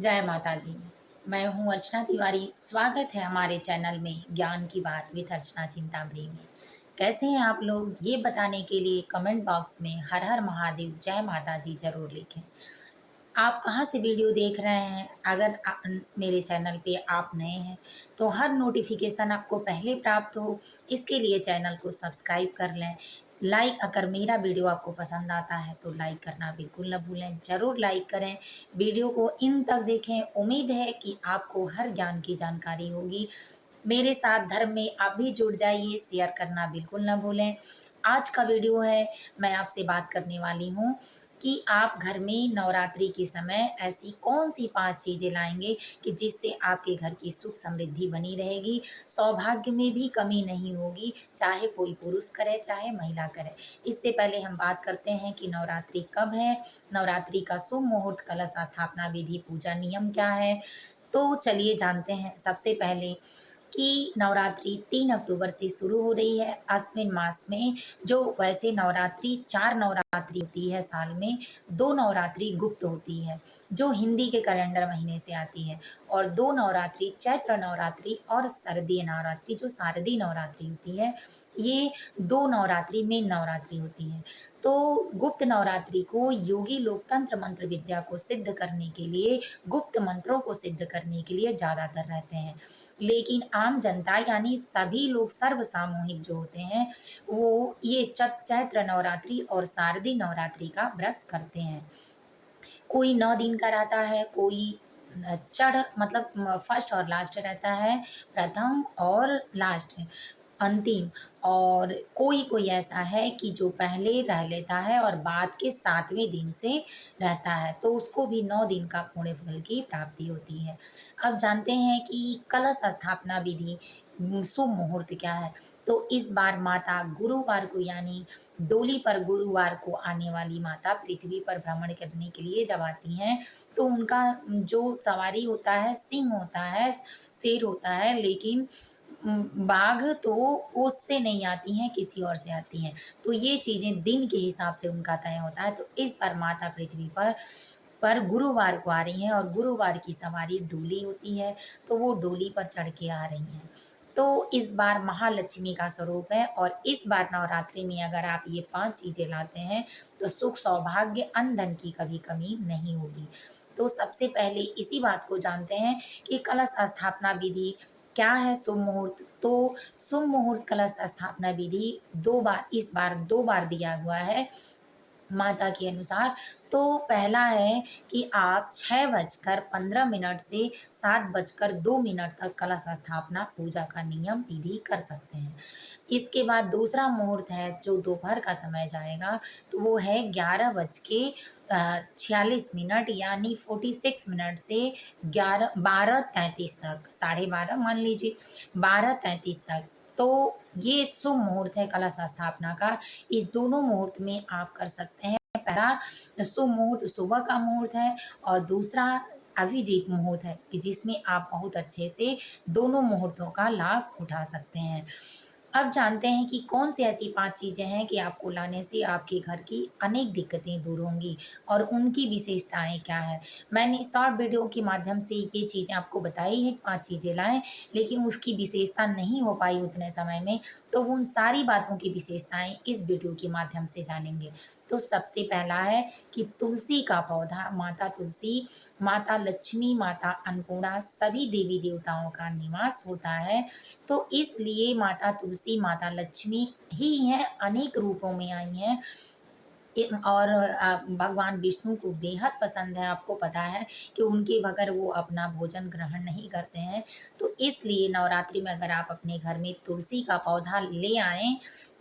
जय माता जी। मैं हूँ अर्चना तिवारी। स्वागत है हमारे चैनल में ज्ञान की बात विद अर्चना चिंतामणी में। कैसे हैं आप लोग? ये बताने के लिए कमेंट बॉक्स में हर हर महादेव जय माता जी ज़रूर लिखें। आप कहाँ से वीडियो देख रहे हैं? अगर मेरे चैनल पे आप नए हैं, तो हर नोटिफ़िकेशन आपको पहले प्राप्त हो, इसके लिए चैनल को सब्सक्राइब कर लें। अगर मेरा वीडियो आपको पसंद आता है, तो लाइक करना बिल्कुल ना भूलें। ज़रूर लाइक करें, वीडियो को इन तक देखें। उम्मीद है कि आपको हर ज्ञान की जानकारी होगी। मेरे साथ धर्म में आप भी जुड़ जाइए, शेयर करना बिल्कुल ना भूलें। आज का वीडियो है, मैं आपसे बात करने वाली हूँ कि आप घर में नवरात्रि के समय ऐसी कौन-सी 5 चीज़ें लाएँगे कि जिससे आपके घर की सुख समृद्धि बनी रहेगी, सौभाग्य में भी कमी नहीं होगी, चाहे कोई पुरुष करे, चाहे महिला करे। इससे पहले हम बात करते हैं कि नवरात्रि कब है, नवरात्रि का शुभ मुहूर्त, कलश स्थापना विधि, पूजा नियम क्या है? तो चलिए जानते हैं। सबसे पहले कि नवरात्रि 3 अक्टूबर से शुरू हो रही है आश्विन मास में। जो वैसे नवरात्रि 4 नवरात्रि होती है साल में, 2 नवरात्रि गुप्त होती है, जो हिंदी के कैलेंडर महीने से आती है, और 2 नवरात्रि चैत्र नवरात्रि और शारदीय नवरात्रि जो शारदीय नवरात्रि होती है, ये 2 नवरात्रि मेन नवरात्रि होती है। तो गुप्त नवरात्रि को योगी लोग तंत्र मंत्र विद्या को सिद्ध करने के लिए, गुप्त मंत्रों को सिद्ध करने के लिए ज़्यादातर रहते हैं। लेकिन आम जनता यानी सभी लोग सर्व सामूहिक जो होते हैं, वो ये चैत्र नवरात्रि और शारदीय नवरात्रि का व्रत करते हैं। कोई 9 दिन का रहता है, कोई चढ़ मतलब फर्स्ट और लास्ट रहता है, प्रथम और लास्ट अंतिम, और कोई-कोई ऐसा है कि जो पहले रह लेता है और बाद के 7वें दिन से रहता है, तो उसको भी 9 दिन का पुण्य फल की प्राप्ति होती है। अब जानते हैं कि कलश स्थापना विधि शुभ मुहूर्त क्या है? तो इस बार माता गुरुवार को यानी डोली पर गुरुवार को आने वाली माता पृथ्वी पर भ्रमण करने के लिए जब आती हैं, तो उनका जो सवारी होता है, सिंह होता है, शेर होता है, लेकिन बाघ तो उससे नहीं आती हैं, किसी और से आती हैं। तो ये चीज़ें दिन के हिसाब से उनका तय होता है। तो इस बार माता पृथ्वी पर गुरुवार को आ रही हैं और गुरुवार की सवारी डोली होती है, तो वो डोली पर चढ़ के आ रही हैं। तो इस बार महालक्ष्मी का स्वरूप है, और इस बार नवरात्रि में अगर आप ये 5 चीज़ें लाते हैं, तो सुख, सौभाग्य, अन्न-धन की कभी कमी नहीं होगी। तो सबसे पहले इसी बात को जानते हैं कि कलश स्थापना विधि क्या है शुभ मुहूर्त? तो शुभ मुहूर्त कलश स्थापना विधि 2 बार, इस बार 2 बार दिया हुआ है माता के अनुसार। तो पहला है कि आप 6:15 से 7:02 तक कलश स्थापना पूजा का नियम विधि कर सकते हैं। इसके बाद दूसरा मुहूर्त है जो दोपहर का समय जाएगा, तो वो है 11:46 यानी 46 मिनट से 12:33 तक, साढ़े 12 मान लीजिए, 12:33 तक। तो ये शुभ मुहूर्त है कलश स्थापना का। इस दोनों मुहूर्त में आप कर सकते हैं। पहला शुभ मुहूर्त सुबह का मुहूर्त है, और दूसरा अभिजीत मुहूर्त है कि जिसमें आप बहुत अच्छे से दोनों मुहूर्तों का लाभ उठा सकते हैं। अब जानते हैं कि कौन सी ऐसी 5 चीज़ें हैं कि आपको लाने से आपके घर की अनेक दिक्कतें दूर होंगी, और उनकी विशेषताएँ क्या हैं। मैंने शॉर्ट वीडियो के माध्यम से ये चीज़ें आपको बताई हैं, 5 चीज़ें लाएँ, लेकिन उसकी विशेषता नहीं हो पाई उतने समय में, तो उन सारी बातों की विशेषताएँ इस वीडियो के माध्यम से जानेंगे। तो सबसे पहला है कि तुलसी का पौधा, माता तुलसी, माता लक्ष्मी, माता अन्नपूर्णा सभी देवी-देवताओं का निवास होता है। तो इसलिए माता तुलसी, माता लक्ष्मी ही हैं, अनेक रूपों में आई हैं। और भगवान विष्णु को बेहद पसंद है, आपको पता है कि उनके बगैर वो अपना भोजन ग्रहण नहीं करते हैं। तो इसलिए नवरात्रि में अगर आप अपने घर में तुलसी का पौधा ले आएँ,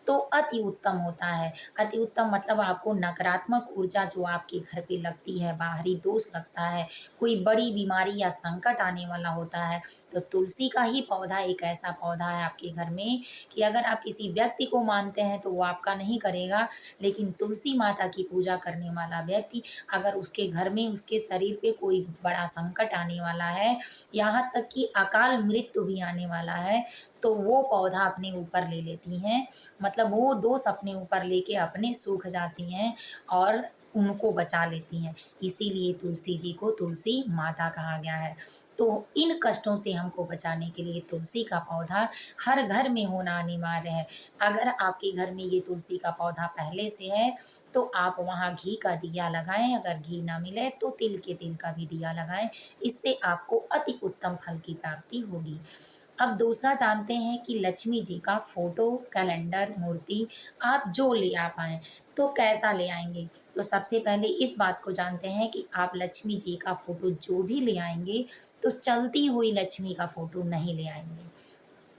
तो अति उत्तम होता है। अति उत्तम मतलब आपको नकारात्मक ऊर्जा जो आपके घर पे लगती है, बाहरी दोष लगता है, कोई बड़ी बीमारी या संकट आने वाला होता है, तो तुलसी का ही पौधा एक ऐसा पौधा है आपके घर में कि अगर आप किसी व्यक्ति को मानते हैं, तो वो आपका नहीं करेगा, लेकिन तुलसी माता की पूजा करने वाला व्यक्ति, अगर उसके घर में उसके शरीर पे कोई बड़ा संकट आने वाला है, यहाँ तक कि अकाल मृत्यु भी आने वाला है, तो वो पौधा अपने ऊपर ले लेती हैं। मतलब वो दोष अपने ऊपर लेके अपने सूख जाती हैं, और उनको बचा लेती हैं। इसीलिए तुलसी जी को तुलसी माता कहा गया है। तो इन कष्टों से हमको बचाने के लिए तुलसी का पौधा हर घर में होना अनिवार्य है। अगर आपके घर में ये तुलसी का पौधा पहले से है, तो आप वहाँ घी का दिया लगाएँ, अगर घी ना मिले तो तिल के तेल का भी दिया लगाएँ, इससे आपको अति उत्तम फल की प्राप्ति होगी। अब दूसरा जानते हैं कि लक्ष्मी जी का फ़ोटो, कैलेंडर, मूर्ति आप जो ले आ पाएँ, तो कैसा ले आएँगे? तो सबसे पहले इस बात को जानते हैं कि आप लक्ष्मी जी का फ़ोटो जो भी ले आएँगे, तो चलती हुई लक्ष्मी का फ़ोटो नहीं ले आएँगे।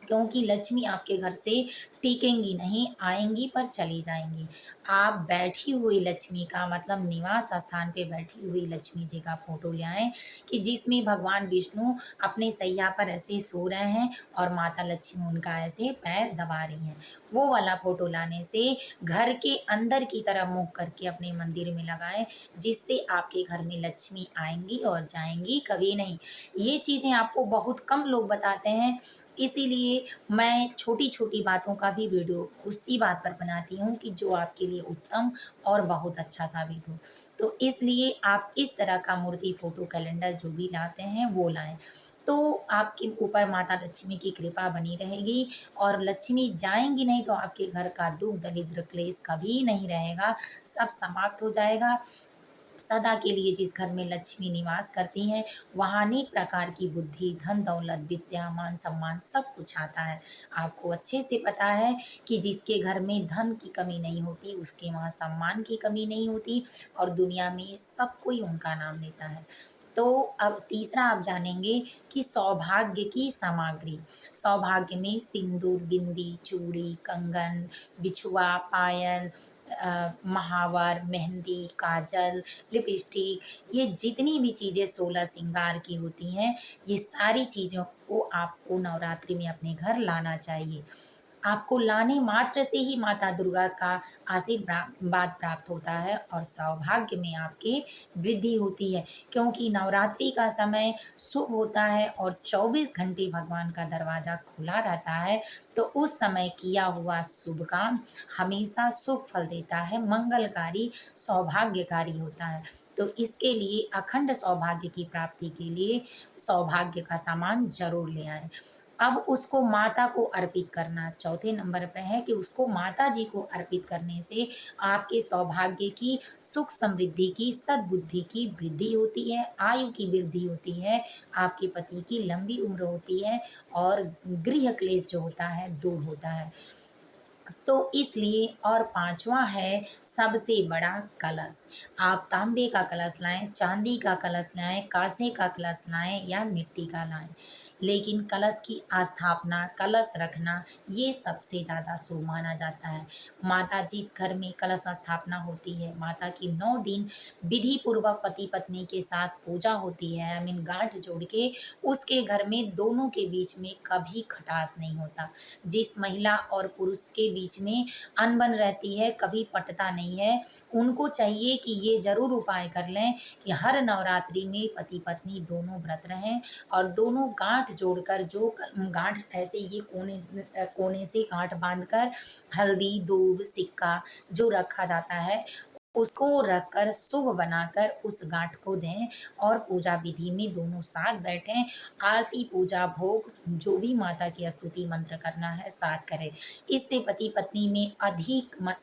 क्योंकि लक्ष्मी आपके घर से टिकेंगी नहीं, आएँगी पर चली जाएँगी। आप बैठी हुई लक्ष्मी का मतलब निवास स्थान पे बैठी हुई लक्ष्मी जी का फ़ोटो ले आएँ कि जिसमें भगवान विष्णु अपने सैया पर ऐसे सो रहे हैं और माता लक्ष्मी उनका ऐसे पैर दबा रही हैं। वो वाला फ़ोटो लाने से घर के अंदर की तरफ मुँह करके अपने मंदिर में लगाएँ, जिससे आपके घर में लक्ष्मी आएँगी और जाएँगी कभी नहीं। ये चीज़ें आपको बहुत कम लोग बताते हैं, इसीलिए मैं छोटी-छोटी बातों का भी वीडियो उसी बात पर बनाती हूँ कि जो आपके लिए उत्तम और बहुत अच्छा साबित हो। तो इसलिए आप इस तरह का मूर्ति, फ़ोटो, कैलेंडर जो भी लाते हैं वो लाएँ। तो आपके ऊपर माता लक्ष्मी की कृपा बनी रहेगी और लक्ष्मी जाएँगी नहीं तो आपके घर का दुःख, दरिद्र, क्लेश कभी नहीं रहेगा, सब समाप्त हो जाएगा। सदा के लिए जिस घर में लक्ष्मी निवास करती हैं, वहाँ अनेक प्रकार की बुद्धि, धन दौलत, विद्या, मान सम्मान सब कुछ आता है। आपको अच्छे से पता है कि जिसके घर में धन की कमी नहीं होती, उसके वहाँ सम्मान की कमी नहीं होती और दुनिया में सब कोई उनका नाम लेता है। तो अब तीसरा आप जानेंगे कि सौभाग्य की सामग्री। सौभाग्य में सिंदूर, बिंदी, चूड़ी, कंगन, बिछुआ, पायल, महावर, मेहंदी, काजल, लिपस्टिक, ये जितनी भी चीज़ें 16 श्रृंगार की होती हैं, ये सारी चीज़ों को आपको नवरात्रि में अपने घर लाना चाहिए। आपको लाने मात्र से ही माता दुर्गा का आशीर्वाद प्राप्त होता है और सौभाग्य में आपके वृद्धि होती है, क्योंकि नवरात्रि का समय शुभ होता है और 24 घंटे भगवान का दरवाज़ा खुला रहता है, तो उस समय किया हुआ शुभ काम हमेशा शुभ फल देता है, मंगलकारी, सौभाग्यकारी होता है। तो इसके लिए अखंड सौभाग्य की प्राप्ति के लिए सौभाग्य का सामान ज़रूर ले आएँ। अब उसको माता को अर्पित करना चौथे नंबर पे है कि उसको माता जी को अर्पित करने से आपके सौभाग्य की, सुख समृद्धि की, सद्बुद्धि की वृद्धि होती है, आयु की वृद्धि होती है, आपके पति की लंबी उम्र होती है और गृह क्लेश जो होता है दूर होता है। तो इसलिए और पाँचवाँ है सबसे बड़ा कलश। आप तांबे का कलश लाएँ, चांदी का कलश लाएँ, काँसे का कलश लाएँ या मिट्टी का लाएँ। लेकिन कलश की स्थापना, कलश रखना ये सबसे ज़्यादा शुभ माना जाता है। माता जिस घर में कलश स्थापना होती है, माता की 9 दिन विधि पूर्वक पति-पत्नी के साथ पूजा होती है, आई मीन गाँठ जोड़ के, उसके घर में दोनों के बीच में कभी खटास नहीं होता। जिस महिला और पुरुष के बीच में अनबन रहती है, कभी पटता नहीं है, उनको चाहिए कि ये ज़रूर उपाय कर लें कि हर नवरात्रि में पति-पत्नी दोनों व्रत रहें और दोनों गाँठ जोड़कर जो गाँठ ऐसे ये कोने से गाँठ बाँधकर हल्दी, दूब, सिक्का जो रखा जाता है, उसको रखकर शुभ बनाकर उस गाँठ को दें और पूजा विधि में दोनों साथ बैठें, आरती, पूजा, भोग जो भी माता की स्तुति मंत्र करना है साथ करें। इससे पति-पत्नी में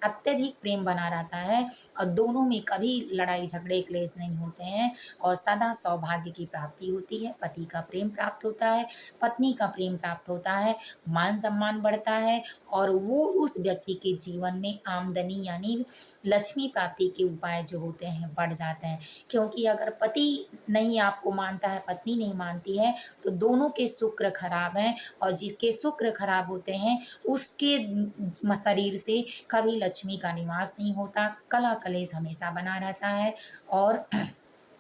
अत्यधिक प्रेम बना रहता है और दोनों में कभी लड़ाई झगड़े क्लेश नहीं होते हैं और सदा सौभाग्य की प्राप्ति होती है, पति का प्रेम प्राप्त होता है, पत्नी का प्रेम प्राप्त होता है, मान-सम्मान बढ़ता है और वो उस व्यक्ति के जीवन में आमदनी यानी लक्ष्मी प्राप्ति के उपाय जो होते हैं बढ़ जाते हैं। क्योंकि अगर पति नहीं आपको मानता है, पत्नी नहीं मानती है, तो दोनों के शुक्र खराब हैं और जिसके शुक्र खराब होते हैं, उसके शरीर से कभी लक्ष्मी का निवास नहीं होता, कलह-कलेश हमेशा बना रहता है और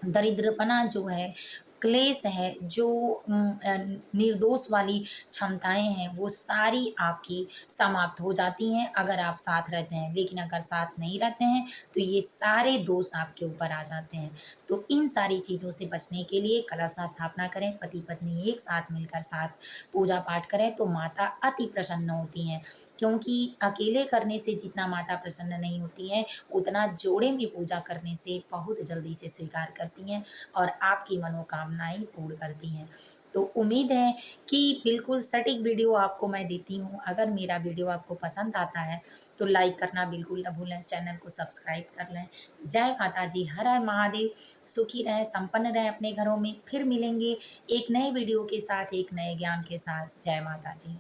दरिद्रपना जो है, क्लेश है, जो निर्दोष वाली क्षमताएँ हैं, वो सारी आपकी समाप्त हो जाती हैं अगर आप साथ रहते हैं। लेकिन अगर साथ नहीं रहते हैं, तो ये सारे दोष आपके ऊपर आ जाते हैं। तो इन सारी चीज़ों से बचने के लिए कलश स्थापना करें, पति-पत्नी एक साथ मिलकर साथ पूजा-पाठ करें, तो माता अति प्रसन्न होती हैं। क्योंकि अकेले करने से जितना माता प्रसन्न नहीं होती हैं, उतना जोड़े में पूजा करने से बहुत जल्दी से स्वीकार करती हैं और आपकी मनोकामनाएँ पूर्ण करती हैं। तो उम्मीद है कि बिल्कुल सटीक वीडियो आपको मैं देती हूँ। अगर मेरा वीडियो आपको पसंद आता है, तो लाइक करना बिल्कुल ना भूलें, चैनल को सब्सक्राइब कर लें। जय माता जी, हर हर महादेव, सुखी रहें, संपन्न रहें अपने घरों में। फिर मिलेंगे एक नए वीडियो के साथ, एक नए ज्ञान के साथ। जय माता जी।